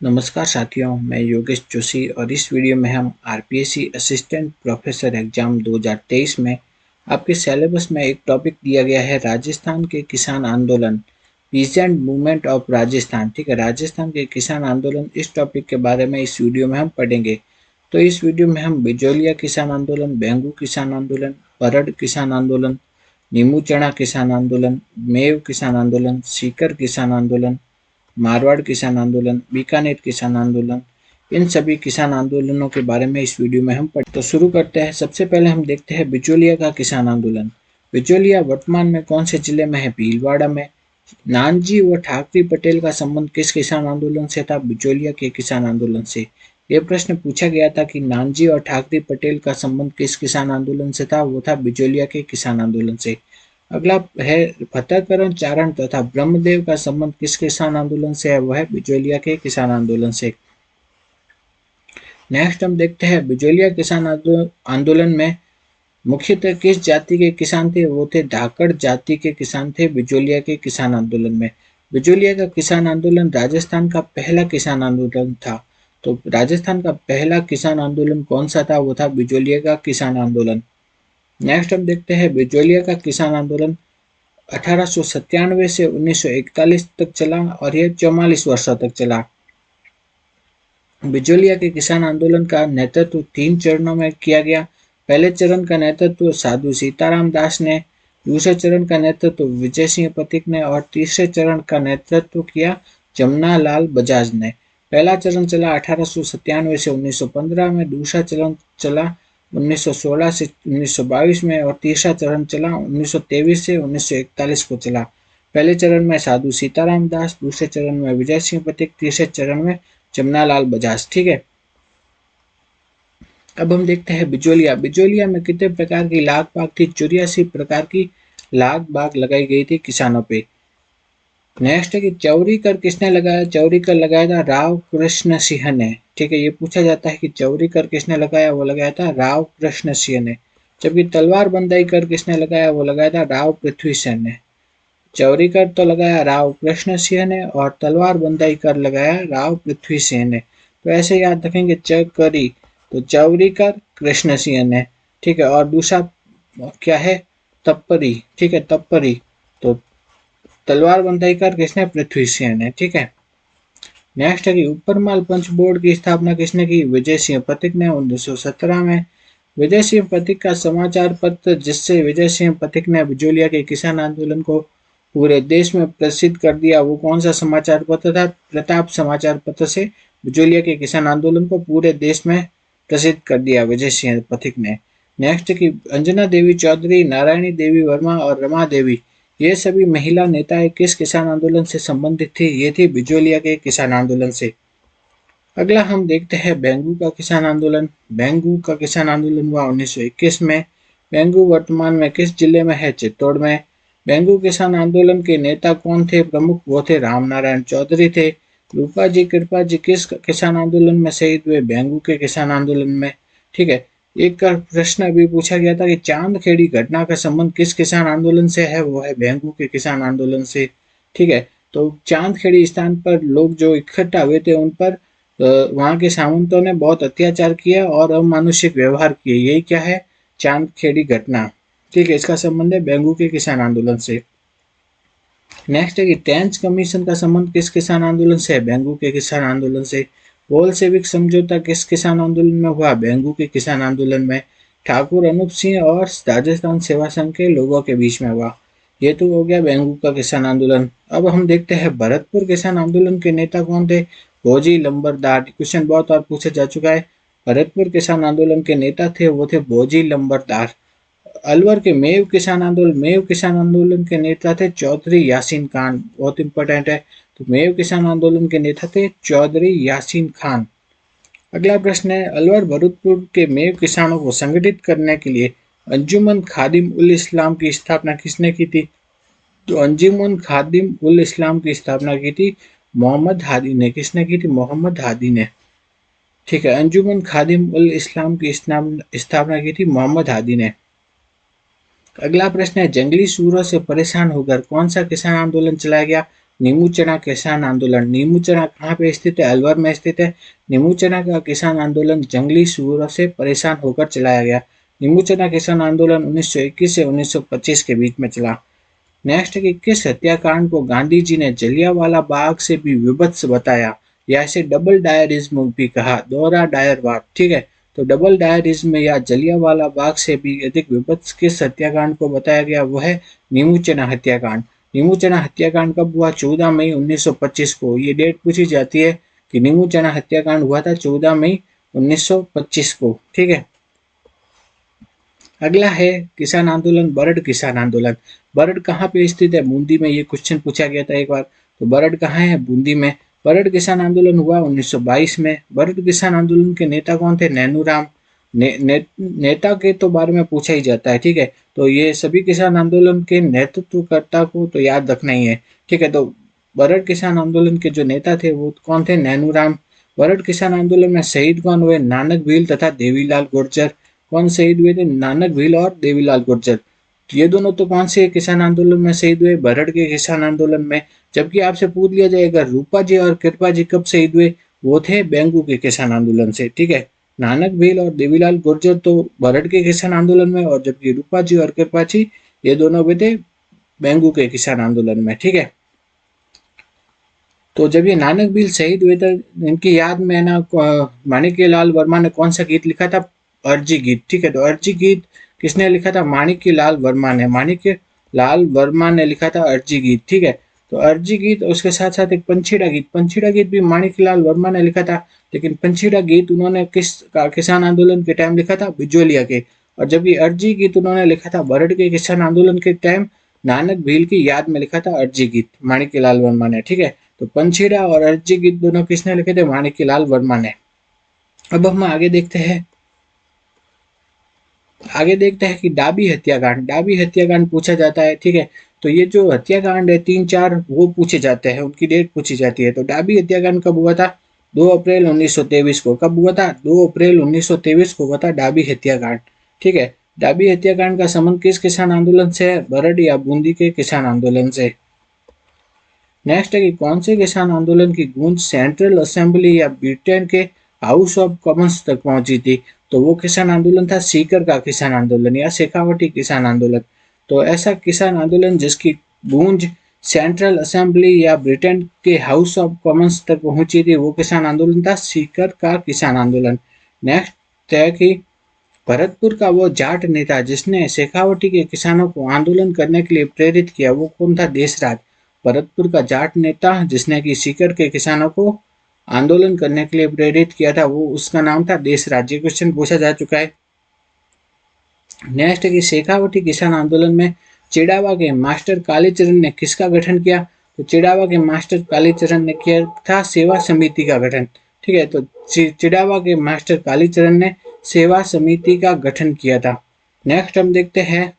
नमस्कार साथियों, मैं योगेश जोशी और इस वीडियो में हम आरपीएससी असिस्टेंट प्रोफेसर एग्जाम 2023 में आपके सिलेबस में एक टॉपिक दिया गया है राजस्थान के किसान आंदोलन, पीजेंट मूवमेंट ऑफ राजस्थान। ठीक है, राजस्थान के किसान आंदोलन, इस टॉपिक के बारे में इस वीडियो में हम पढ़ेंगे। तो इस वीडियो में हम बिजोलिया किसान आंदोलन, बेंगू किसान आंदोलन, बरड़ किसान आंदोलन, नीमू चना किसान आंदोलन, मेव किसान आंदोलन, सीकर किसान आंदोलन, मारवाड़ किसान आंदोलन, बीकानेर किसान आंदोलन, इन सभी किसान आंदोलनों के बारे में इस वीडियो में हम पढ़ते। तो शुरू करते हैं। सबसे पहले हम देखते हैं बिचौलिया का किसान आंदोलन। बिचौलिया वर्तमान में कौन से जिले में है? भीलवाड़ा में। नानजी व ठाकरे पटेल का संबंध किस किसान आंदोलन से था? बिचौलिया के किसान आंदोलन से। यह प्रश्न पूछा गया था कि नानजी और ठाकरे पटेल का संबंध किस किसान आंदोलन से था? वो था बिचौलिया के किसान आंदोलन से। अगला है पृथक्करण चारण तथा ब्रह्मदेव का संबंध किस किसान आंदोलन से है? वह है बिचौलिया के किसान आंदोलन से। नेक्स्ट हम देखते हैं बिचौलिया किसान आंदोलन में मुख्यतः किस जाति के किसान थे? वो थे धाकड़ जाति के किसान थे बिचौलिया के किसान आंदोलन में। बिचौलिया का किसान आंदोलन राजस्थान का पहला किसान आंदोलन था। तो राजस्थान का पहला किसान आंदोलन कौन सा था? वो था बिचौलिया का किसान आंदोलन। नेक्स्ट हम देखते हैं बिचौलिया का किसान आंदोलन 1897 से 1941 तक चला और यह 44 वर्षों तक चला। बिचौलिया के किसान आंदोलन का नेतृत्व 3 चरणों में किया गया। पहले चरण का नेतृत्व साधु सीताराम दास ने, दूसरे चरण का नेतृत्व विजय सिंह पथिक ने और तीसरे चरण का नेतृत्व किया जमुना लाल बजाज ने। पहला चरण चला 1897 से 1915 में, दूसरा चरण चला 1916 से 1922 में और तीसरा चरण चला 1923 से 1941 को चला। पहले चरण में साधु सीताराम दास, दूसरे चरण में विजय सिंह पथिक, तीसरे चरण में जमुना लाल बजाज। ठीक है, अब हम देखते हैं बिचौलिया। बिचौलिया में कितने प्रकार की लाग बाग थी? 84 प्रकार की लाग बाग लगाई गई थी किसानों पे। नेक्स्ट है कि चौरी कर किसने लगाया? चौरी कर लगाया था राव कृष्ण सिंह ने। ठीक है, ये पूछा जाता है कि चौरी कर किसने लगाया? वो लगाया था राव कृष्ण सिंह ने। जबकि तलवार बंदाई कर किसने लगाया? वो लगाया था राव पृथ्वी सेन ने। चौरी कर तो लगाया राव कृष्ण सिंह ने और तलवार बंदाई कर लगाया राव पृथ्वी सिंह ने। तो ऐसे याद रखेंगे चौरी, तो चौरी कर कृष्ण सिंह ने। ठीक है, और दूसरा क्या है? तप्परी। ठीक है, तप्परी तो तलवार बंदाई कर किसने? पृथ्वी सिंह ने। ठीक है, नेक्स्ट है कि ऊपरमाल पंच बोर्ड की स्थापना किसने की? विजय सिंह पथिक ने 1917 में। विजय सिंह पथिक का समाचार पत्र जिससे विजय सिंह पथिक ने बिचौलिया के किसान आंदोलन को पूरे देश में प्रसिद्ध कर दिया, वो कौन सा समाचार पत्र था? प्रताप समाचार पत्र से बिचौलिया के किसान आंदोलन को पूरे देश में प्रसिद्ध कर दिया विजय सिंह पथिक ने। नेक्स्ट की अंजना देवी चौधरी, नारायणी देवी वर्मा और रमा देवी, ये सभी महिला नेताएं किस किसान आंदोलन से संबंधित थी? ये थी बिचौलिया के किसान आंदोलन से। अगला हम देखते हैं बेंगू का किसान आंदोलन। बेंगू का किसान आंदोलन हुआ 1921 में। बेंगू वर्तमान में किस जिले में है? चित्तौड़ में। बेंगू किसान आंदोलन के नेता कौन थे? प्रमुख वो थे राम नारायण चौधरी थे। रूपा जी कृपा जी किस किसान आंदोलन में शहीद हुए? बेंगू के किसान आंदोलन में। ठीक है, एक का प्रश्न अभी पूछा गया था कि चांदखेड़ी घटना का संबंध किस किसान आंदोलन से है? वो है बेंगू के किसान आंदोलन से। ठीक है, तो चांदखेड़ी स्थान पर लोग जो इकट्ठा हुए थे उन पर वहां के सामंतों ने बहुत अत्याचार किया और अमानुषिक व्यवहार किए। यही क्या है? चांदखेड़ी घटना। ठीक है, इसका संबंध है बेंगू के किसान आंदोलन से। नेक्स्ट है कि टेंच कमीशन का संबंध किस किसान आंदोलन से है? बेंगू के किसान आंदोलन से। बोलशेविक समझौता किस किसान आंदोलन में हुआ? बेंगू के किसान आंदोलन में। ठाकुर अनूप सिंह और राजस्थान सेवा संघ के लोगों के बीच में हुआ। ये तो हो गया बेंगू का किसान आंदोलन। अब हम देखते हैं भरतपुर किसान आंदोलन के नेता कौन थे? भोजी लंबरदार। क्वेश्चन बहुत बार पूछा जा चुका है। भरतपुर किसान आंदोलन के नेता थे वो थे भोजी लंबरदार। अलवर के मेव किसान आंदोलन के नेता थे चौधरी यासीन खान। बहुत इंपॉर्टेंट है। तो मेव किसान आंदोलन के नेता थे चौधरी यासीन खान। अगला प्रश्न है अलवर भरतपुर के मेव किसानों को संगठित करने के लिए अंजुमन खादिम उल इस्लाम की स्थापना किसने की थी? तो अंजुमन खादिम उल इस्लाम की स्थापना की थी मोहम्मद हादी ने। किसने की थी? मोहम्मद हादी ने। ठीक है, अंजुमन खादिम उल इस्लाम की स्थापना की थी मोहम्मद हादी ने। अगला प्रश्न है जंगली सूरों से परेशान होकर कौन सा किसान आंदोलन चलाया गया? नीमूचना किसान आंदोलन। नीमूचना कहाँ पे स्थित है? अलवर में स्थित है। नीमूचना का किसान आंदोलन जंगली सूअरों से परेशान होकर चलाया गया। नीमूचना किसान आंदोलन 1921 से 1925 के बीच में चला। नेक्स्ट है कि किस हत्याकांड को गांधी जी ने जलियांवाला बाग से भी विभत्स बताया या इसे डबल डायरिज्म भी कहा, दोहरा डायरवाद। ठीक है, तो डबल डायरिज्म या जलियांवाला बाग से भी अधिक विभत्स किस हत्याकांड को बताया गया, वो है नीमूचना हत्याकांड। नीमूचना हत्याकांड कब हुआ? 14 मई 1925 को। ये डेट पूछी जाती है कि नीमूचना हत्याकांड हुआ था 14 मई 1925 को। ठीक है, अगला है किसान आंदोलन, बरड किसान आंदोलन। बरड कहाँ पे स्थित है? बूंदी में। ये क्वेश्चन पूछा गया था एक बार, तो बरड कहाँ है? बूंदी में। बरड किसान आंदोलन हुआ 1922 में। बरड किसान आंदोलन के नेता कौन थे? नैनूराम। नेता के तो बारे में पूछा ही जाता है। ठीक है, तो ये सभी किसान आंदोलन के नेतृत्वकर्ता को तो याद रखना ही है। ठीक है, तो बरड किसान आंदोलन के जो नेता थे वो कौन थे? नैनूराम। बरड किसान आंदोलन में शहीद कौन हुए? नानक भील तथा देवीलाल गुर्जर। कौन शहीद हुए थे? नानक भील और देवीलाल गुर्जर। ये दोनों तो कौन से किसान आंदोलन में शहीद हुए? बरड़ के किसान आंदोलन में। जबकि आपसे पूछ लिया जाएगा रूपा जी और कृपा जी कब शहीद हुए, वो थे बेंगू के किसान आंदोलन से। ठीक है, नानक भील और देवीलाल गुर्जर तो बरड़ के किसान आंदोलन में, और जबकि रूपा जी और कृपा जी ये दोनों हुए थे बेंगू के किसान आंदोलन में। ठीक है, तो जब ये नानक भील शहीद हुए थे, इनकी याद में ना माणिक्यलाल वर्मा ने कौन सा गीत लिखा था? अर्जी गीत। ठीक है, तो अर्जी गीत किसने लिखा था? माणिक्यलाल वर्मा ने। माणिक्यलाल वर्मा ने लिखा था अर्जी गीत। ठीक है, तो अर्जी गीत, उसके साथ साथ एक पंछीड़ा गीत। पंछीड़ा गीत भी माणिक्यलाल वर्मा ने लिखा था, लेकिन पंछीड़ा गीत उन्होंने किसान आंदोलन के टाइम लिखा था? बिजोलिया के। और जबकि अर्जी गीत उन्होंने लिखा था बरड़ के किसान आंदोलन के टाइम, नानक भील की याद में लिखा था अर्जी गीत, माणिक्यलाल वर्मा ने। ठीक है, तो पंछीड़ा और अर्जी गीत दोनों किसने लिखे थे? माणिक्यलाल वर्मा ने। अब हम आगे देखते हैं कि डाबी हत्याकांड। डाबी हत्याकांड पूछा जाता है। ठीक है, तो ये जो हत्याकांड है 3-4 वो पूछे जाते हैं, उनकी डेट पूछी जाती है। तो डाबी हत्याकांड कब हुआ था? 2 अप्रैल 1923 को। कब हुआ था? 2 अप्रैल 1923 को हुआ था डाबी हत्याकांड। ठीक है, डाबी हत्याकांड का संबंध किस किसान आंदोलन से है? बरड़ या बूंदी के किसान आंदोलन से। नेक्स्ट है कि कौन से किसान आंदोलन की गूंज सेंट्रल असेंबली या ब्रिटेन के हाउस ऑफ कॉमन्स तक पहुंची थी? तो वो किसान आंदोलन था सीकर का किसान आंदोलन या शेखावटी किसान आंदोलन। तो ऐसा किसान आंदोलन जिसकी गूंज सेंट्रल असेंबली या ब्रिटेन के हाउस ऑफ कॉमन्स तक पहुंची थी, वो किसान आंदोलन था सीकर का किसान आंदोलन। नेक्स्ट है कि भरतपुर का वो जाट नेता जिसने शेखावटी के किसानों को आंदोलन करने के लिए प्रेरित किया, वो कौन था? देशराज। भरतपुर का जाट नेता जिसने कि सीकर के किसानों को आंदोलन करने के लिए प्रेरित किया था, वो उसका नाम था देशराज। ये क्वेश्चन पूछा जा चुका है। नेक्स्ट है कि शेखावटी किसान आंदोलन में चिड़ावा के मास्टर कालीचरण ने किसका गठन किया? तो चिड़ावा के मास्टर कालीचरण ने किया था सेवा समिति का गठन। ठीक है, तो चिड़ावा के मास्टर कालीचरण ने सेवा समिति का गठन किया था। नेक्स्ट हम देखते हैं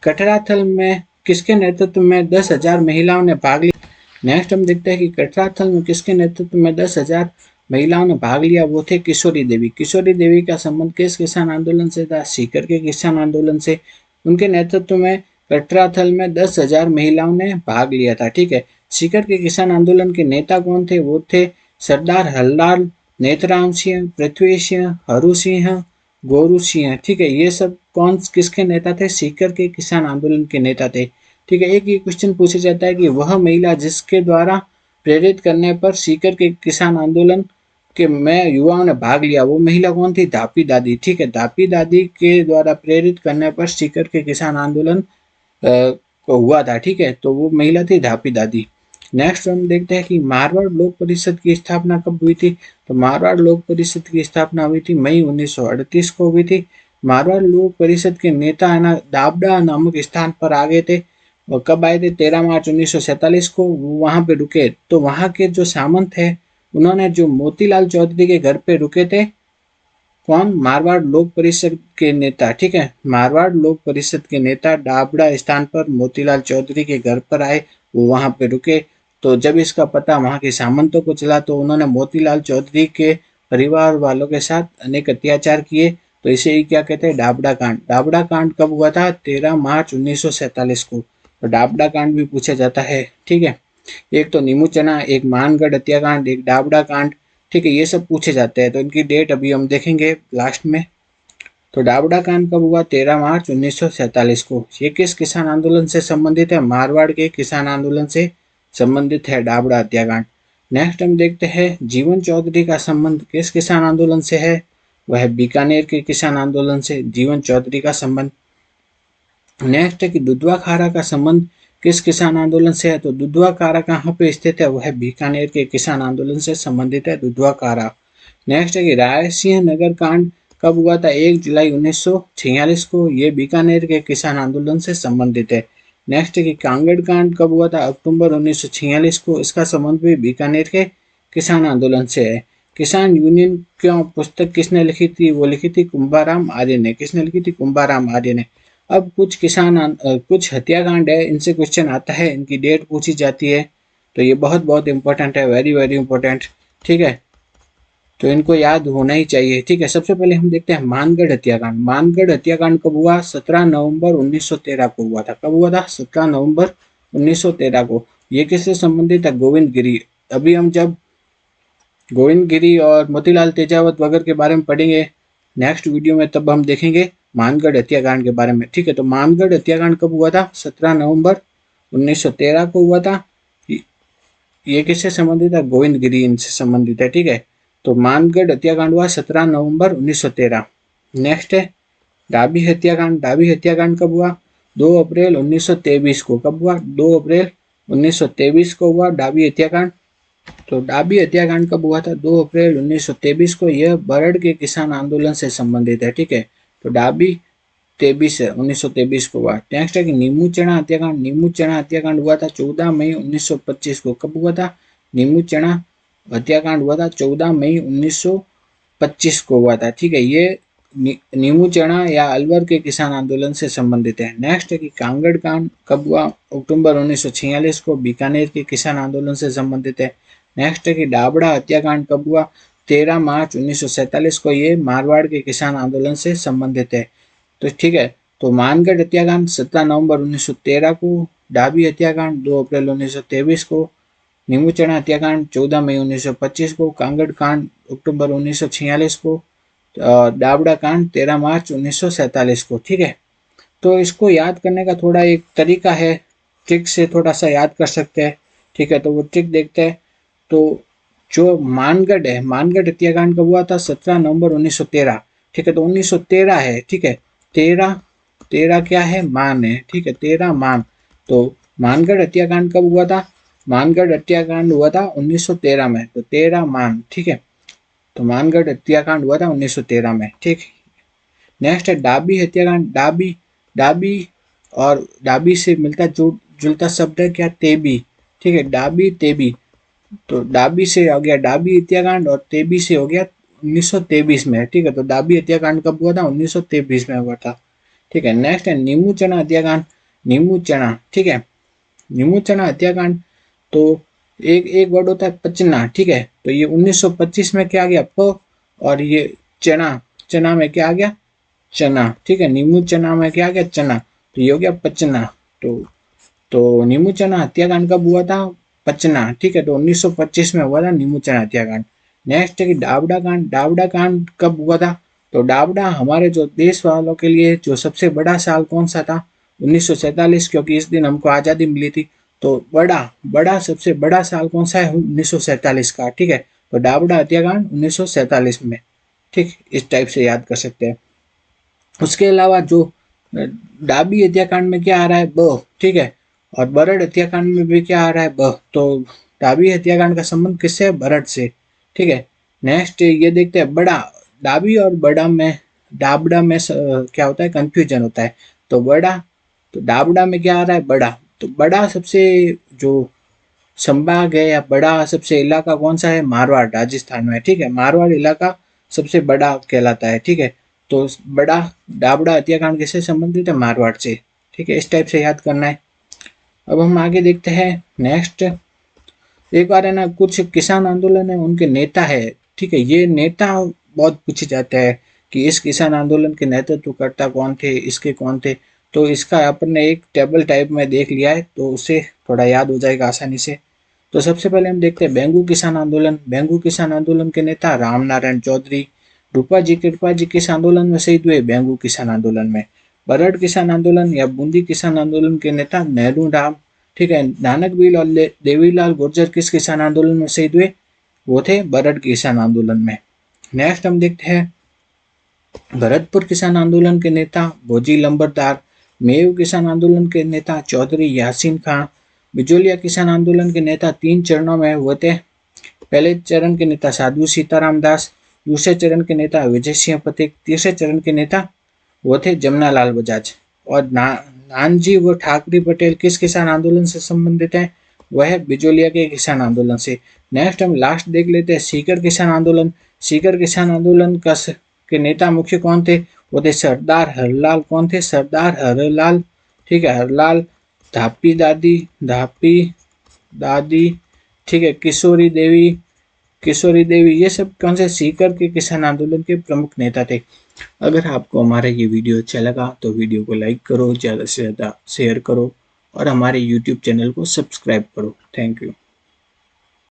कटराथल में किसके नेतृत्व में 10,000 महिलाओं ने भाग लिया? नेक्स्ट हम देखते हैं कि कटराथल में किसके नेतृत्व में 10,000 महिलाओं ने भाग लिया? वो थे किशोरी देवी। किशोरी देवी का संबंध किस किसान आंदोलन से था? सीकर के किसान आंदोलन से। उनके नेतृत्व में कटराथल में 10,000 महिलाओं ने भाग लिया था। ठीक है, सीकर के किसान आंदोलन के नेता कौन थे? वो थे सरदार हरलाल, नेतराम सिंह, पृथ्वी सिंह, हरू सिंह, गोरू सिंह। ठीक है, ये सब कौन किसके नेता थे? सीकर के किसान आंदोलन के नेता थे। ठीक है, एक ये क्वेश्चन पूछा जाता है कि वह महिला जिसके द्वारा प्रेरित करने पर सीकर के किसान आंदोलन के में युवाओं ने भाग लिया, वो महिला कौन थी? धापी दादी। ठीक है, धापी दादी के द्वारा प्रेरित करने पर सीकर के किसान आंदोलन को हुआ था। ठीक है, तो वो महिला थी धापी दादी। नेक्स्ट हम देखते हैं कि मारवाड़ लोक परिषद की स्थापना कब हुई थी? तो मारवाड़ लोक परिषद की स्थापना हुई थी मई 1938 को हुई थी। मारवाड़ लोक परिषद के नेता है ना दाबड़ा नामक स्थान पर आ गए थे। और कब आए थे? 13 मार्च 1947 को। वहां पे रुके, तो वहां के जो सामंत है उन्होंने जो मोतीलाल चौधरी के घर पे रुके थे, कौन? मारवाड़ लोक परिषद के नेता। ठीक है, मारवाड़ लोक परिषद के नेता डाबड़ा स्थान पर मोतीलाल चौधरी के घर पर आए, वो वहां पे रुके। तो जब इसका पता वहां के सामंतों को चला तो उन्होंने मोतीलाल चौधरी के परिवार वालों के साथ अनेक अत्याचार किए। तो इसे ही क्या कहते हैं? डाबड़ा कांड। डाबड़ा कांड कब हुआ था? 13 मार्च 1947 को। तो डाबड़ा कांड भी पूछा जाता है। ठीक है, एक तो नीमू चना, एक मानगढ़ हत्याकांड, एक डाबड़ा कांड, ठीक है, ये सब पूछे जाते हैं। तो इनकी डेट अभी हम देखेंगे लास्ट में। तो डाबड़ा कांड कब हुआ? 13 मार्च 1947 को। ये किस किसान आंदोलन से संबंधित है? मारवाड़ के किसान आंदोलन से संबंधित है डाबड़ा हत्याकांड। नेक्स्ट हम देखते हैं जीवन चौधरी का संबंध किस किसान आंदोलन से है? वह बीकानेर के किसान आंदोलन से जीवन चौधरी का संबंध। नेक्स्ट है कि दुधवा खारा का संबंध किस किसान आंदोलन से है? तो दुधवा खारा कहाँ पे स्थित है? वह बीकानेर के किसान आंदोलन से संबंधित है दुधवा खारा। नेक्स्ट है कि रायसिंह नगर कांड कब हुआ था? 1 जुलाई 1946 को। ये बीकानेर के किसान आंदोलन से संबंधित है। नेक्स्ट है कि कांगड़ कांड कब हुआ था? अक्टूबर 1946 को। इसका संबंध भी बीकानेर के किसान आंदोलन से है। किसान यूनियन क्यों पुस्तक किसने लिखी थी? वो लिखी थी कुंभाराम आर्य ने। किसने लिखी थी? कुंभाराम आर्य ने। अब कुछ कुछ हत्याकांड है, इनसे क्वेश्चन आता है, इनकी डेट पूछी जाती है, तो ये बहुत बहुत इंपॉर्टेंट है, वेरी वेरी इंपॉर्टेंट, ठीक है, तो इनको याद होना ही चाहिए, ठीक है। सबसे पहले हम देखते हैं मानगढ़ हत्याकांड। मानगढ़ हत्याकांड कब हुआ? 17 नवंबर 1913 को हुआ था। कब हुआ था? 17 नवंबर 1913 को। ये किससे संबंधित है? गोविंद गिरी। अभी हम जब गोविंद गिरी और मोतीलाल तेजावत वगैरह के बारे में पढ़ेंगे नेक्स्ट वीडियो में, तब हम देखेंगे मानगढ़ हत्याकांड के बारे में, ठीक है। तो मानगढ़ हत्याकांड कब हुआ था? 17 नवंबर 1913 को हुआ था। ये किससे संबंधित है? गोविंद गिरी इनसे संबंधित है, ठीक है। तो मानगढ़ हत्याकांड हुआ 17 नवंबर 1913। नेक्स्ट है डाबी हत्याकांड। डाबी हत्याकांड कब हुआ? 2 अप्रैल 1923 को। कब हुआ? 2 अप्रैल 1923 को हुआ डाबी हत्याकांड। तो डाबी हत्याकांड कब हुआ था? 2 अप्रैल 1923 को। यह बरड़ के किसान आंदोलन से संबंधित है, ठीक है। तो डाबी 23 है, 1923 को हुआ। नेक्स्ट है कि नीमू चना हत्याकांड। नीमू चना हत्याकांड हुआ था 14 मई 1925 को। कब हुआ था? नीमू चना हत्याकांड हुआ था 14 मई 1925 को हुआ था, ठीक है। ये नीमू चना या अलवर के किसान आंदोलन से संबंधित है। नेक्स्ट है कि कांगड़ कांड कब हुआ? अक्टूबर 1946 को। बीकानेर के किसान आंदोलन से संबंधित है। नेक्स्ट है कि डाबड़ा हत्याकांड कब हुआ? 13 मार्च 1947 को। ये मारवाड़ के किसान आंदोलन से संबंधित है, तो ठीक है। तो मानगढ़ हत्याकांड 17 नवंबर 1913 को। डाबी हत्याकांड 2 अप्रैल 1923 को। नीमू चना हत्याकांड 14 मई 1925 को। कांगड़ कांड अक्टूबर 1946 को। डाबड़ा कांड 13 मार्च 1947 को, ठीक है। तो इसको याद करने का थोड़ा एक तरीका है, ट्रिक से थोड़ा सा याद कर सकते हैं, ठीक है। तो वो ट्रिक देखते हैं। तो जो मानगढ़ है, मानगढ़ हत्याकांड कब हुआ था? 17 नवंबर 1913, ठीक है। तो 1913 है, ठीक है। 13 क्या है? मान है, ठीक है। 13 मान। तो मानगढ़ हत्याकांड कब हुआ था? मानगढ़ हत्याकांड हुआ था 1913 में। तो 13 मान, ठीक है। तो मानगढ़ हत्याकांड हुआ था 1913 में, ठीक। नेक्स्ट है डाबी हत्याकांड। डाबी, डाबी और डाबी से मिलता जुलता शब्द है क्या? तेबी, ठीक है। डाबी तेबी। तो डाबी से हो गया डाबी हत्याकांड और तेबी से हो गया 1923 में, ठीक है। तो डाबी हत्याकांड कब हुआ था? 1923 में हुआ था, ठीक है। नेक्स्ट है नीमू चना हत्याकांड। नीमू चना, ठीक है। नीमू चना हत्याकांड, तो एक एक वर्ड होता है पचना, ठीक है। तो ये 1925 में क्या आ गया? प, और ये चना, चना में क्या आ गया? चना, ठीक है। नीमू चना में क्या आ गया? चना। तो ये हो गया पचना। तो नीमू चना हत्याकांड कब हुआ था? पचना, ठीक है। तो 1925 में हुआ था नीमू चना हत्याकांड। नेक्स्ट है कि डाबड़ा कांड। डाबड़ा कांड कब हुआ था? तो डाबड़ा हमारे जो देश वालों के लिए जो सबसे बड़ा साल कौन सा था? 1947, क्योंकि इस दिन हमको आज़ादी मिली थी। तो बड़ा बड़ा सबसे बड़ा साल कौन सा है? 1947 का, ठीक है। तो डाबड़ा हत्याकांड 1947 में, ठीक, इस टाइप से याद कर सकते हैं। उसके अलावा जो डाबी हत्याकांड में क्या आ रहा है? ब, ठीक है। और बरड़ हत्याकांड में भी क्या आ रहा है? ब। तो डाबी हत्याकांड का संबंध किससे है? बरड़ से, ठीक है। नेक्स्ट ये देखते हैं बड़ा। डाबी और बड़ा में, डाबड़ा में क्या होता है? कंफ्यूजन होता है। तो बड़ा, तो डाबड़ा में क्या आ रहा है? बड़ा। तो बड़ा सबसे जो संभाग है या बड़ा सबसे इलाका कौन सा है? मारवाड़, राजस्थान में, ठीक है। मारवाड़ इलाका सबसे बड़ा कहलाता है, ठीक है। तो बड़ा डाबड़ा हत्याकांड किससे संबंधित है? मारवाड़ से, ठीक है। इस टाइप से याद करना है। अब हम आगे देखते हैं नेक्स्ट। एक बार है ना, कुछ किसान आंदोलन है, उनके नेता है, ठीक है। ये नेता बहुत पूछे जाते हैं कि इस किसान आंदोलन के नेतृत्वकर्ता कौन थे, इसके कौन थे। तो इसका अपन ने एक टेबल टाइप में देख लिया है, तो उससे थोड़ा याद हो जाएगा आसानी से। तो सबसे पहले हम देखते हैं बेंगू किसान आंदोलन। बेंगू किसान आंदोलन के नेता राम नारायण चौधरी। रूपा जी कृपा जी किस आंदोलन में शहीद हुए? बेंगू किसान आंदोलन में। बरड़ किसान आंदोलन या बूंदी किसान आंदोलन के नेता नेहरू राम। ठीक है, नानक बील और देवीलाल गुर्जर किस किसान आंदोलन में शहीद हुए? वो थे बरड़ किसान आंदोलन में। नेक्स्ट हम देखते हैं भरतपुर किसान आंदोलन के नेता भोजी लंबरदार। मेव किसान आंदोलन के नेता चौधरी यासीन खान। बिजोलिया किसान आंदोलन के नेता 3 चरणों में हुए थे। पहले चरण के नेता साधु सीताराम दास, दूसरे चरण के नेता विजय सिंह पथिक, तीसरे चरण के नेता वो थे जमनालाल बजाज। और नानजी व ठाकरे पटेल किस किसान आंदोलन से संबंधित है? वह है बिजोलिया के किसान आंदोलन से। नेक्स्ट हम लास्ट देख लेते हैं सीकर किसान आंदोलन। सीकर किसान आंदोलन के नेता मुख्य कौन थे? वो थे सरदार हरलाल। कौन थे? सरदार हरलाल। ठीक है, हरलाल, धापी दादी, ठीक है, किशोरी देवी, ये सब कौन से सीकर के किसान आंदोलन के प्रमुख नेता थे। अगर आपको हमारा ये वीडियो अच्छा लगा तो वीडियो को लाइक करो, ज़्यादा से ज़्यादा शेयर करो और हमारे YouTube चैनल को सब्सक्राइब करो। Thank you.